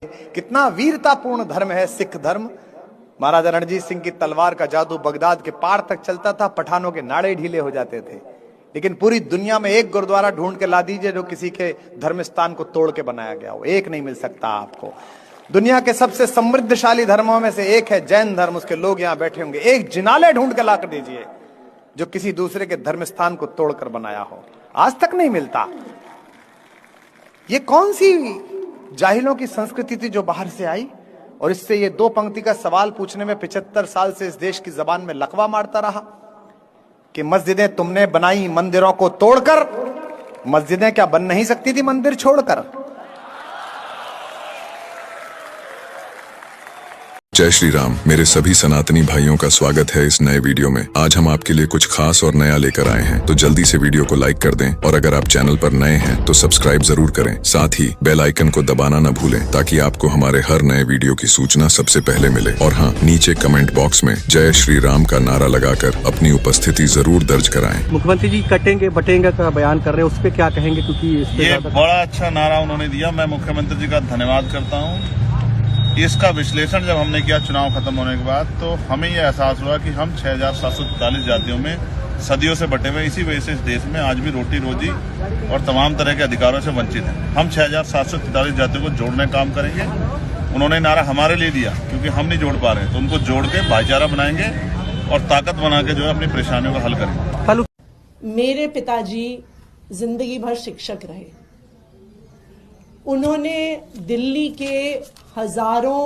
कितना वीरतापूर्ण धर्म है सिख धर्म। महाराजा रणजीत सिंह की तलवार का जादू बगदाद के पार तक चलता था, पठानों के नाड़े ढीले हो जाते थे। लेकिन पूरी दुनिया में एक गुरुद्वारा ढूंढ के ला दीजिए जो किसी के धर्म स्थान को तोड़ के बनाया गया हो, एक नहीं मिल सकता आपको। दुनिया के सबसे समृद्धशाली धर्मों में से एक है जैन धर्म, उसके लोग यहां बैठे होंगे। एक जिनालय ढूंढ के ला कर दीजिए जो किसी दूसरे के धर्म स्थान को तोड़कर बनाया हो, आज तक नहीं मिलता। ये कौन सी जाहिलों की संस्कृति थी जो बाहर से आई? और इससे ये दो पंक्ति का सवाल पूछने में 75 साल से इस देश की जबान में लकवा मारता रहा कि मस्जिदें तुमने बनाई मंदिरों को तोड़कर। मस्जिदें क्या बन नहीं सकती थी मंदिर छोड़कर? जय श्री राम। मेरे सभी सनातनी भाइयों का स्वागत है इस नए वीडियो में। आज हम आपके लिए कुछ खास और नया लेकर आए हैं, तो जल्दी से वीडियो को लाइक कर दें और अगर आप चैनल पर नए हैं तो सब्सक्राइब जरूर करें। साथ ही बेल आइकन को दबाना न भूलें ताकि आपको हमारे हर नए वीडियो की सूचना सबसे पहले मिले। और हाँ, नीचे कमेंट बॉक्स में जय श्री राम का नारा लगाकर अपनी उपस्थिति जरूर दर्ज कराएं। मुख्यमंत्री जी कटेंगे बटेंगे का बयान कर रहे हैं, उस पर क्या कहेंगे? क्योंकि ये बड़ा अच्छा नारा उन्होंने दिया, मैं मुख्यमंत्री जी का धन्यवाद करता हूँ। इसका विश्लेषण जब हमने किया चुनाव खत्म होने के बाद, तो हमें यह एहसास हुआ कि हम 6,743 जातियों में सदियों से बटे हुए, इसी वजह से इस देश में आज भी रोटी रोजी और तमाम तरह के अधिकारों से वंचित हैं। हम 6,743 जातियों को जोड़ने का काम करेंगे। उन्होंने नारा हमारे लिए दिया क्योंकि हम नहीं जोड़ पा रहे, तो उनको जोड़ के भाईचारा बनाएंगे और ताकत बना के जो है अपनी परेशानियों का हल करेंगे। मेरे पिताजी जिंदगी भर शिक्षक रहे। उन्होंने दिल्ली के हजारों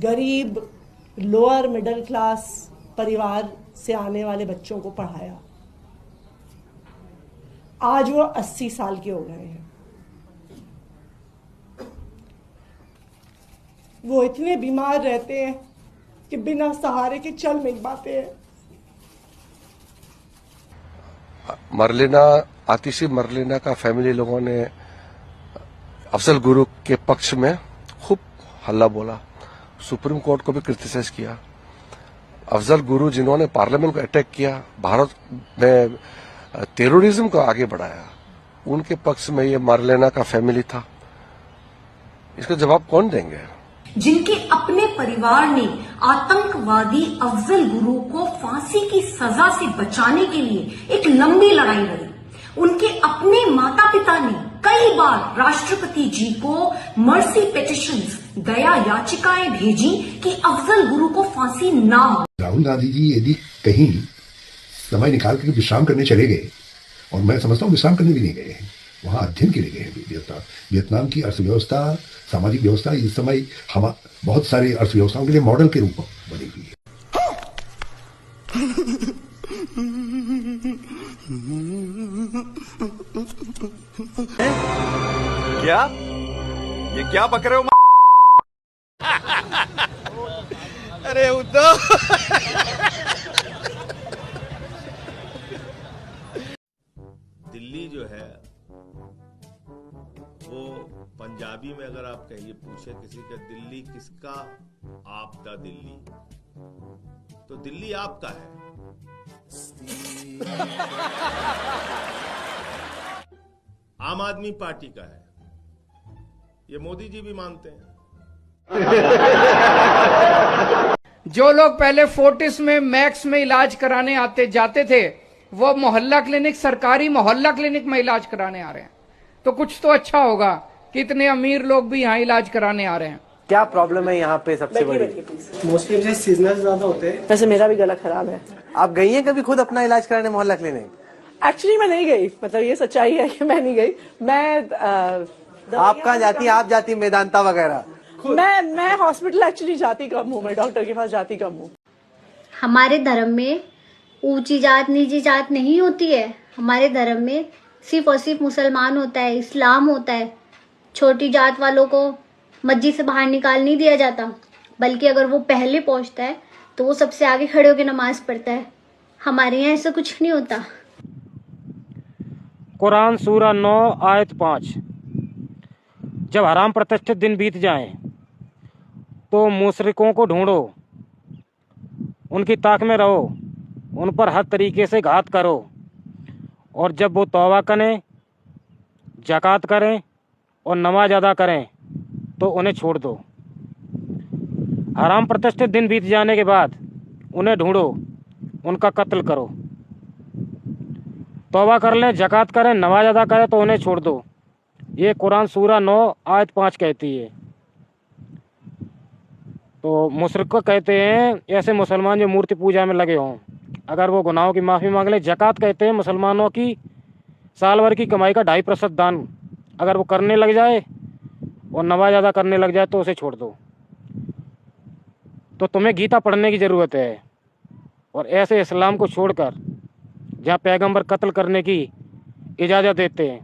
गरीब लोअर मिडिल क्लास परिवार से आने वाले बच्चों को पढ़ाया। आज वो 80 साल के हो गए हैं। वो इतने बीमार रहते हैं कि बिना सहारे के चल नहीं पाते हैं। मरलेना, आतिशी मरलेना का फैमिली लोगों ने अफजल गुरु के पक्ष में खूब हल्ला बोला, सुप्रीम कोर्ट को भी क्रिटिसाइज किया। अफजल गुरु जिन्होंने पार्लियामेंट को अटैक किया, भारत में टेररिज्म को आगे बढ़ाया, उनके पक्ष में ये मरलेना का फैमिली था। इसका जवाब कौन देंगे? जिनके अपने परिवार ने आतंकवादी अफजल गुरु को फांसी की सजा से बचाने के लिए एक लंबी लड़ाई लड़ी। उनके अपने माता पिता ने कई बार राष्ट्रपति जी को मर्सी पिटिशंस, दया याचिकाएं भेजी कि अफजल गुरु को फांसी ना हो। राहुल गांधी जी यदि कहीं समय निकाल कर विश्राम करने चले गए, और मैं समझता हूँ विश्राम करने भी नहीं गए हैं, वहां अध्ययन के लिए गए हैं। वियतनाम की अर्थव्यवस्था, सामाजिक व्यवस्था इस समय हम बहुत सारी अर्थव्यवस्थाओं के लिए मॉडल के रूप में बनी हुई है। क्या ये क्या बक रहे हो? अरे उद्धव दिल्ली जो है वो पंजाबी में अगर आप कहिए, पूछे किसी का दिल्ली किसका, आपका दिल्ली, तो दिल्ली आपका है। आम आदमी पार्टी का है, ये मोदी जी भी मानते हैं। जो लोग पहले फोर्टिस में, मैक्स में इलाज कराने आते जाते थे, वो मोहल्ला क्लिनिक, सरकारी मोहल्ला क्लिनिक में इलाज कराने आ रहे हैं। तो कुछ तो अच्छा होगा कि इतने अमीर लोग भी यहाँ इलाज कराने आ रहे हैं। क्या प्रॉब्लम है यहाँ पे सबसे बड़ी? मोस्टली सीजनल ज्यादा होते हैं। वैसे मेरा भी गला खराब है। आप गई हैं कभी खुद अपना इलाज कराने मोहल्ला क्लिनिक? एक्चुअली मैं नहीं गई, मतलब ये सच्चाई है कि मैं नहीं गई। आप कहाँ जाती हैं? आप जाती हैं मेदांता वगैरह? मैं हॉस्पिटल एक्चुअली जाती कम हूँ, मैं डॉक्टर के पास जाती कम हूँ। हमारे धर्म में ऊंची जात नीची जात नहीं होती है। हमारे धर्म में सिर्फ और सिर्फ मुसलमान होता है, इस्लाम होता है। छोटी जात वालों को मस्जिद से बाहर निकाल नहीं दिया जाता, बल्कि अगर वो पहले पहुंचता है तो वो सबसे आगे खड़े होकर नमाज पढ़ता है। हमारे यहाँ ऐसा कुछ नहीं होता। कुरान सूरा 9 आयत 5, जब हराम प्रतिष्ठित दिन बीत जाएं तो मुशरिकों को ढूंढो, उनकी ताक में रहो, उन पर हर तरीके से घात करो, और जब वो तौबा करें, ज़कात करें और नमाज अदा करें तो उन्हें छोड़ दो। हराम प्रतिष्ठित दिन बीत जाने के बाद उन्हें ढूंढो, उनका कत्ल करो। तौबा कर लें, ज़कात करें, नमाज अदा करें तो उन्हें छोड़ दो। ये कुरान सूरा 9 आयत 5 कहती है। तो मुशरिक को कहते हैं ऐसे मुसलमान जो मूर्ति पूजा में लगे हों, अगर वो गुनाहों की माफ़ी मांग लें। ज़कात कहते हैं मुसलमानों की साल भर की कमाई का 2.5% दान, अगर वो करने लग जाए और नमाज अदा करने लग जाए तो उसे छोड़ दो। तो तुम्हें गीता पढ़ने की ज़रूरत है और ऐसे इस्लाम को छोड़कर जहाँ पैगंबर कत्ल करने की इजाज़त देते हैं,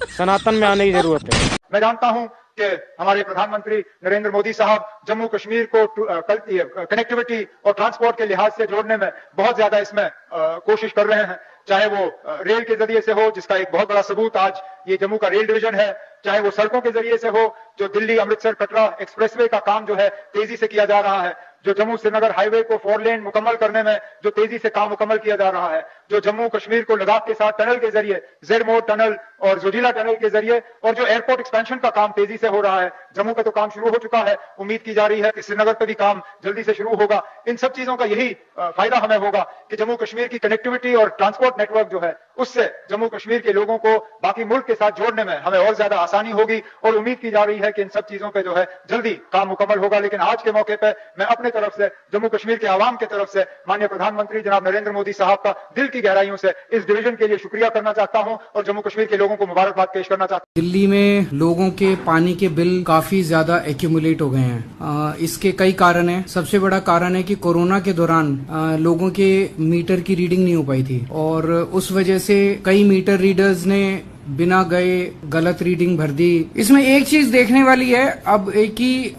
सनातन में आने की ज़रूरत है। मैं जानता हूं कि हमारे प्रधानमंत्री नरेंद्र मोदी साहब जम्मू कश्मीर को कनेक्टिविटी और ट्रांसपोर्ट के लिहाज से जोड़ने में बहुत ज्यादा इसमें कोशिश कर रहे हैं, चाहे वो रेल के जरिए से हो, जिसका एक बहुत बड़ा सबूत आज ये जम्मू का रेल डिवीजन है, चाहे वो सड़कों के जरिए से हो, जो दिल्ली अमृतसर कटरा एक्सप्रेसवे का काम जो है तेजी से किया जा रहा है, जो जम्मू श्रीनगर हाईवे को 4 लेन मुकम्मल करने में जो तेजी से काम मुकम्मल किया जा रहा है, जो जम्मू कश्मीर को लद्दाख के साथ टनल के जरिए जेड मोड टनल और जोजिला टनल के जरिए, और जो एयरपोर्ट एक्सपेंशन का काम तेजी से हो रहा है। जम्मू का तो काम शुरू हो चुका है, उम्मीद की जा रही है कि श्रीनगर पे भी काम जल्दी से शुरू होगा। इन सब चीजों का यही फायदा हमें होगा कि जम्मू कश्मीर की कनेक्टिविटी और ट्रांसपोर्ट नेटवर्क जो है उससे जम्मू कश्मीर के लोगों को बाकी मुल्क के साथ जोड़ने में हमें और ज्यादा आसानी होगी, और उम्मीद की जा रही है कि इन सब चीजों पे जो है जल्दी काम मुकम्मल होगा। लेकिन आज के मौके पे मैं अपने तरफ से जम्मू कश्मीर के आवाम की तरफ से माननीय प्रधानमंत्री जनाब नरेंद्र मोदी साहब का दिल की गहराइयों से इस डिवीजन के लिए शुक्रिया करना चाहता हूं और जम्मू कश्मीर के लोगों को मुबारकबाद पेश करना चाहता हूं। दिल्ली में लोगों के पानी के बिल काफी ज्यादा एक्यूमुलेट हो गए हैं। इसके कई कारण हैं। सबसे बड़ा कारण है कि कोरोना के दौरान लोगों के मीटर की रीडिंग नहीं हो पाई थी और उस वजह से कई मीटर रीडर्स ने बिना गए गलत रीडिंग भर दी। इसमें एक चीज देखने वाली है अब कि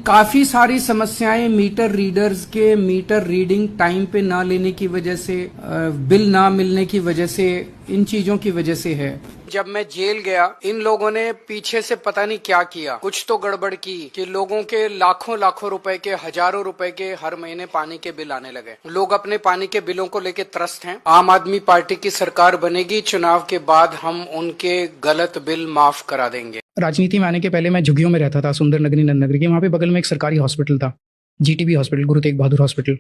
काफी सारी समस्याएं मीटर रीडर्स के मीटर रीडिंग टाइम पे ना लेने की वजह से, बिल ना मिलने की वजह से, इन चीजों की वजह से है। जब मैं जेल गया इन लोगों ने पीछे से पता नहीं क्या किया, कुछ तो गड़बड़ की कि लोगों के लाखों लाखों रुपए के, हजारों रुपए के हर महीने पानी के बिल आने लगे। लोग अपने पानी के बिलों को लेके त्रस्त हैं। आम आदमी पार्टी की सरकार बनेगी, चुनाव के बाद हम उनके गलत बिल माफ करा देंगे। राजनीति में आने के पहले मैं झुग्गियों में रहता था, सुंदर नगरी नंद नगरी के। वहाँ पे बगल में एक सरकारी हॉस्पिटल था, GTB hospital, Guru Tegh Bahadur hospital.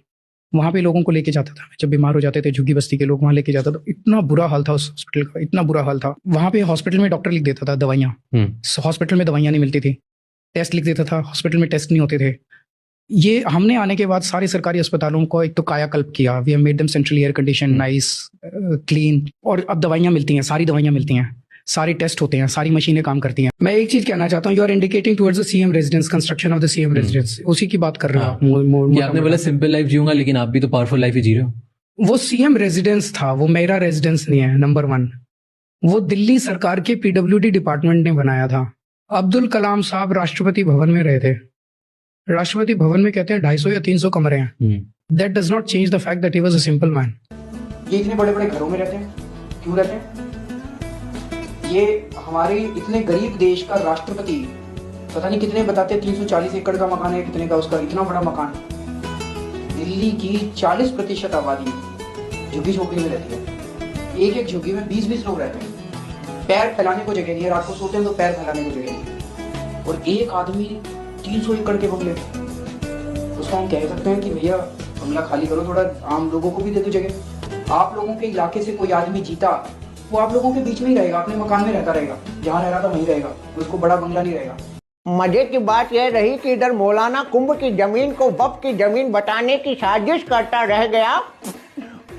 वहाँ पे लोगों को लेके जाता था, जब बीमार हो जाते थे झुग्गी बस्ती के लोग वहाँ लेके जाता था। इतना बुरा हाल था उस हॉस्पिटल का, इतना बुरा हाल था। वहाँ पे हॉस्पिटल में डॉक्टर लिख देता था दवाइयाँ, हॉस्पिटल में दवाइयाँ नहीं मिलती थी। टेस्ट लिख देता था, हॉस्पिटल में टेस्ट नहीं होते थे। ये हमने आने के बाद सारे सरकारी अस्पतालों को एक तो कायाकल्प किया। We have made them centrally air condition, nice, clean, और अब दवाइयाँ मिलती हैं, सारी दवाइयाँ मिलती हैं, सारे टेस्ट होते हैं, सारी मशीनें काम करती हैं। मैं एक चीज कहना चाहता हूँ, you are indicating towards the CM residence, construction of the CM residence, उसी की बात कर रहा हूँ। आपने बोला सिंपल लाइफ जीऊंगा, लेकिन आप भी तो पावरफुल लाइफ ही जी रहे हो। वो सीएम रेजिडेंस था, वो मेरा रेजिडेंस नहीं है। नंबर 1, वो दिल्ली सरकार के PWD डिपार्टमेंट ने बनाया था। अब्दुल कलाम साहब राष्ट्रपति भवन में रहे थे। राष्ट्रपति भवन में कहते हैं 250 या 300 कमरे हैं। That does not change the fact that he was a simple man. ये इतने बड़े बड़े घरों में रहते हैं, क्यों रहते हैं? ये हमारे इतने गरीब देश का राष्ट्रपति, पता नहीं कितने बताते, 340 एकड़ का मकान है, कितने का उसका, इतना बड़ा मकान। दिल्ली की 40% आबादी झुग्गी झोपड़ी में रहती है। एक एक झुग्गी में 20-20 लोग रहते हैं। पैर फैलाने को जगह नहीं है, रात को सोते हैं तो पैर फैलाने को जगह नहीं। और एक आदमी 300 एकड़ के बंगले, उसको हम कह सकते हैं कि भैया बंगला खाली करो, थोड़ा आम लोगों को भी दे दो जगह। आप लोगों के इलाके से कोई आदमी जीता, वो आप लोगों के बीच में ही रहेगा, अपने मकान में रहता रहेगा, जहाँ रह रहा था वहीं रहेगा, उसको बड़ा बंगला नहीं रहेगा। मजे की बात यह रही कि इधर मौलाना कुंभ की जमीन को वक्फ की जमीन बताने की साजिश करता रह गया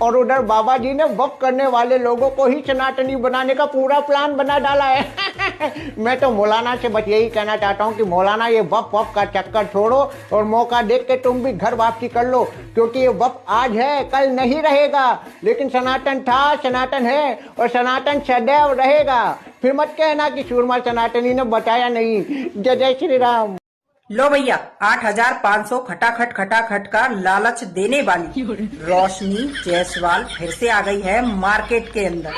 और उधर बाबा जी ने वक्फ करने वाले लोगों को ही सनातनी बनाने का पूरा प्लान बना डाला है। मैं तो मौलाना से बस यही कहना चाहता हूँ कि मौलाना ये वक्फ का चक्कर छोड़ो और मौका देख के तुम भी घर वापसी कर लो, क्योंकि ये वक्फ आज है, कल नहीं रहेगा, लेकिन सनातन था, सनातन है और सनातन सदैव रहेगा। फिर मत कहना कि सूरमा सनातनी ने बताया नहीं। जय जय श्री राम। लो भैया 8,500 खटाखट का लालच देने वाली रोशनी जायसवाल फिर से आ गई है मार्केट के अंदर।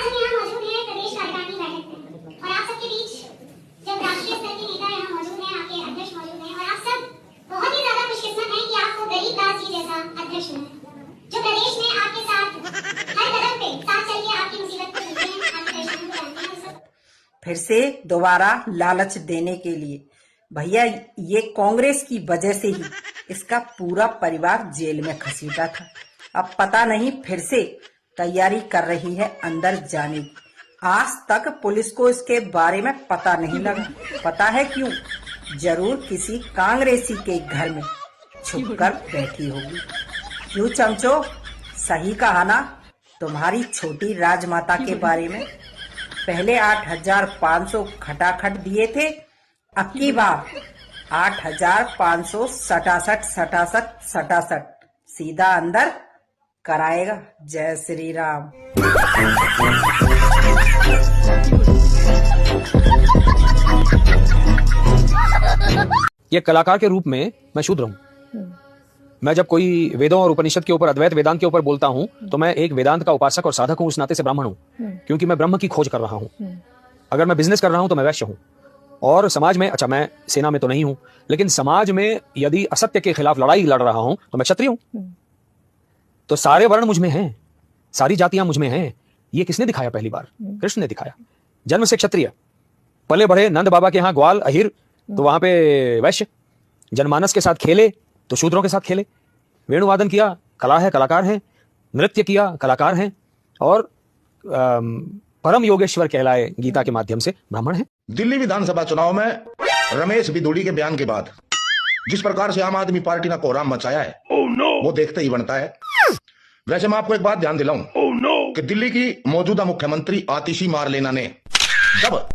जो प्रदेश में आपके साथ हर कदम पे साथ चल के आपकी मुसीबत को सुनते हैं, आपकी परेशानी को जानते हैं। फिर से दोबारा लालच देने के लिए। भैया ये कांग्रेस की वजह से ही इसका पूरा परिवार जेल में घसीटा था। अब पता नहीं फिर से तैयारी कर रही है अंदर जाने की। आज तक पुलिस को इसके बारे में पता नहीं लगा। पता है क्यों? जरूर किसी कांग्रेसी के घर में छुपकर बैठी होगी। क्यों चमचो, सही कहा ना तुम्हारी छोटी राजमाता के बारे में? पहले 8,500 खटाखट दिए थे, अब की बार 8,500 सटासट सीधा अंदर कराएगा। जय श्री राम। ये कलाकार के रूप में मैं शूद्र हूं। मैं जब कोई वेदों और उपनिषद के ऊपर, अद्वैत वेदांत के ऊपर बोलता हूं तो मैं एक वेदांत का उपासक और साधक हूं, उस नाते से ब्राह्मण हूं, क्योंकि मैं ब्रह्म की खोज कर रहा हूं। अगर मैं बिजनेस कर रहा हूं तो मैं वैश्य हूं। और समाज में, अच्छा मैं सेना में तो नहीं हूं, लेकिन समाज में यदि असत्य के खिलाफ लड़ाई लड़ रहा हूं तो मैं क्षत्रिय हूं। तो सारे वर्ण मुझ में हैं, सारी जातियां मुझ में हैं। ये किसने दिखाया? पहली बार कृष्ण ने दिखाया। जन्म से क्षत्रिय, पले बढ़े नंद बाबा के यहाँ ग्वाल अहिर, तो वहां पे वैश्य। जनमानस के साथ खेले तो शूद्रों के साथ खेले। वेणुवादन किया, कला है, कलाकार हैं। नृत्य किया, कलाकार हैं। और परम योगेश्वर कहलाए गीता के माध्यम से ब्राह्मण हैं। दिल्ली विधानसभा चुनाव में रमेश बिदुड़ी के बयान के बाद जिस प्रकार से आम आदमी पार्टी ने कोहराम मचाया है, वो देखते ही बनता है। वैसे मैं आपको एक बात ध्यान दिलाऊं कि दिल्ली की मौजूदा मुख्यमंत्री आतिशी मारलेना ने जब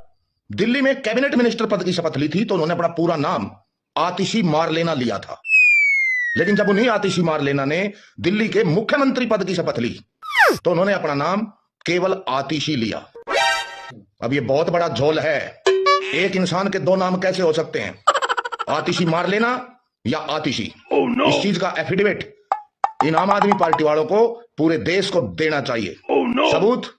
दिल्ली में कैबिनेट मिनिस्टर पद की शपथ ली थी तो उन्होंने अपना पूरा नाम आतिशी मारलेना लिया था। लेकिन जब उन्हीं आतिशी मारलेना ने दिल्ली के मुख्यमंत्री पद की शपथ ली तो उन्होंने अपना नाम केवल आतिशी लिया। अब ये बहुत बड़ा झोल है। एक इंसान के दो नाम कैसे हो सकते हैं? आतिशी मारलेना या आतिशी? इस चीज का एफिडेविट इन आम आदमी पार्टी वालों को पूरे देश को देना चाहिए। सबूत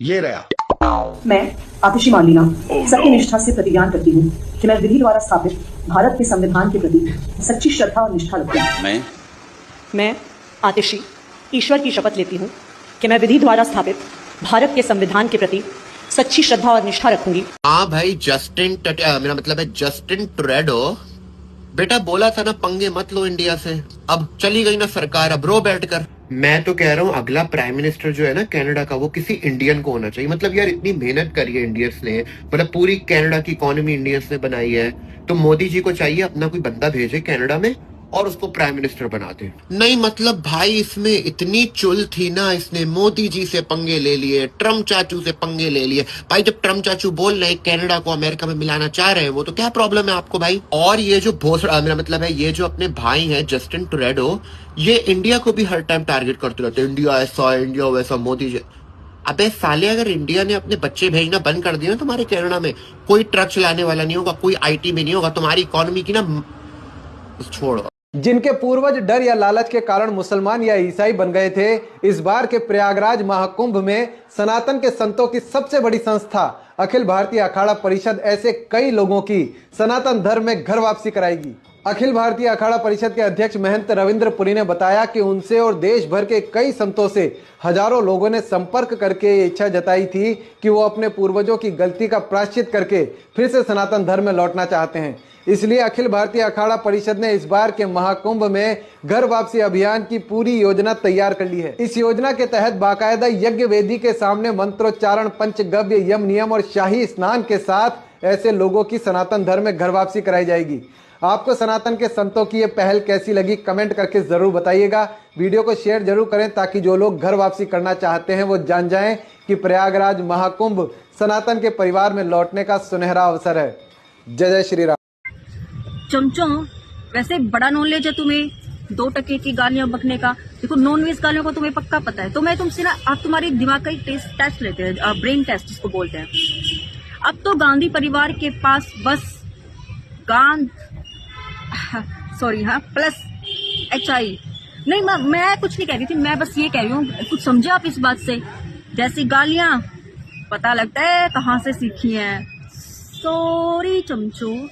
ये रहा। मैं आतिशी मारलेना सत्य निष्ठा से प्रतिज्ञा करती हूँ कि मैं विधि द्वारा स्थापित भारत के संविधान के प्रति सच्ची श्रद्धा और निष्ठा रखती हूँ। मैं आतिशी ईश्वर की शपथ लेती हूँ कि मैं विधि द्वारा स्थापित भारत के संविधान के प्रति सच्ची श्रद्धा और निष्ठा रखूंगी। हाँ भाई, मेरा मतलब है जस्टिन ट्रूडेो बेटा बोला था ना पंगे मत लो इंडिया से। अब चली गई ना सरकार, अब रो बैठकर। मैं तो कह रहा हूँ अगला प्राइम मिनिस्टर जो है ना कनाडा का, वो किसी इंडियन को होना चाहिए। मतलब यार इतनी मेहनत करी है इंडियंस ने, मतलब पूरी कनाडा की इकोनॉमी इंडियंस ने बनाई है, तो मोदी जी को चाहिए अपना कोई बंदा भेजे कनाडा में और उसको प्राइम मिनिस्टर बनाते। नहीं मतलब भाई इसमें इतनी चुल थी ना, इसने मोदी जी से पंगे ले लिए, ट्रम्प चाचू से पंगे ले लिए। भाई जब ट्रम्प चाचू बोल रहे हैं कनाडा को अमेरिका में मिलाना चाह रहे हैं वो, तो क्या प्रॉब्लम है आपको भाई? और ये जो मेरा मतलब है ये जो अपने भाई हैं जस्टिन ट्रूडेो, ये इंडिया को भी हर टाइम टारगेट करते रहते हैं। इंडिया ऐसा, इंडिया वैसा, मोदी जी। अबे साले, अगर इंडिया ने अपने बच्चे भेजना बंद कर दिया ना तुम्हारे कनाडा में, कोई ट्रक चलाने वाला नहीं होगा, कोई IT में नहीं होगा, तुम्हारी इकोनॉमी की ना छोड़ो। जिनके पूर्वज डर या लालच के कारण मुसलमान या ईसाई बन गए थे, इस बार के प्रयागराज महाकुंभ में सनातन के संतों की सबसे बड़ी संस्था अखिल भारतीय अखाड़ा परिषद ऐसे कई लोगों की सनातन धर्म में घर वापसी कराएगी। अखिल भारतीय अखाड़ा परिषद के अध्यक्ष महंत रविंद्र पुरी ने बताया कि उनसे और देश भर के कई संतों से हजारों लोगों ने संपर्क करके ये इच्छा जताई थी कि वो अपने पूर्वजों की गलती का प्रायश्चित करके फिर से सनातन धर्म में लौटना चाहते हैं। इसलिए अखिल भारतीय अखाड़ा परिषद ने इस बार के महाकुंभ में घर वापसी अभियान की पूरी योजना तैयार कर ली है। इस योजना के तहत बाकायदा यज्ञ वेदी के सामने मंत्रोच्चारण, पंचगव्य, यम नियम और शाही स्नान के साथ ऐसे लोगों की सनातन धर्म में घर वापसी कराई जाएगी। आपको सनातन के संतों की ये पहल कैसी लगी कमेंट करके जरूर बताइएगा। वीडियो को शेयर जरूर करें ताकि जो लोग घर वापसी करना चाहते हैं वो जान जाएं कि प्रयागराज महाकुंभ सनातन के परिवार में लौटने का सुनहरा अवसर है। जय जय श्री राम। चमचो, वैसे बड़ा नॉलेज है तुम्हें 2 टके की गालियां बकने का। देखो नॉनवेज गालियों को तुम्हें पक्का पता है, तो मैं तुमसे ना अब तुम्हारी दिमाग का एक टेस्ट लेते हैं, ब्रेन टेस्ट जिसको बोलते हैं। अब तो गांधी परिवार के पास बस प्लस HI नहीं, मैं कुछ नहीं कह रही थी, मैं बस ये कह रही हूँ कुछ समझे आप इस बात से। जैसी गालियां पता लगता है कहाँ से सीखी हैं। सॉरी चमचो।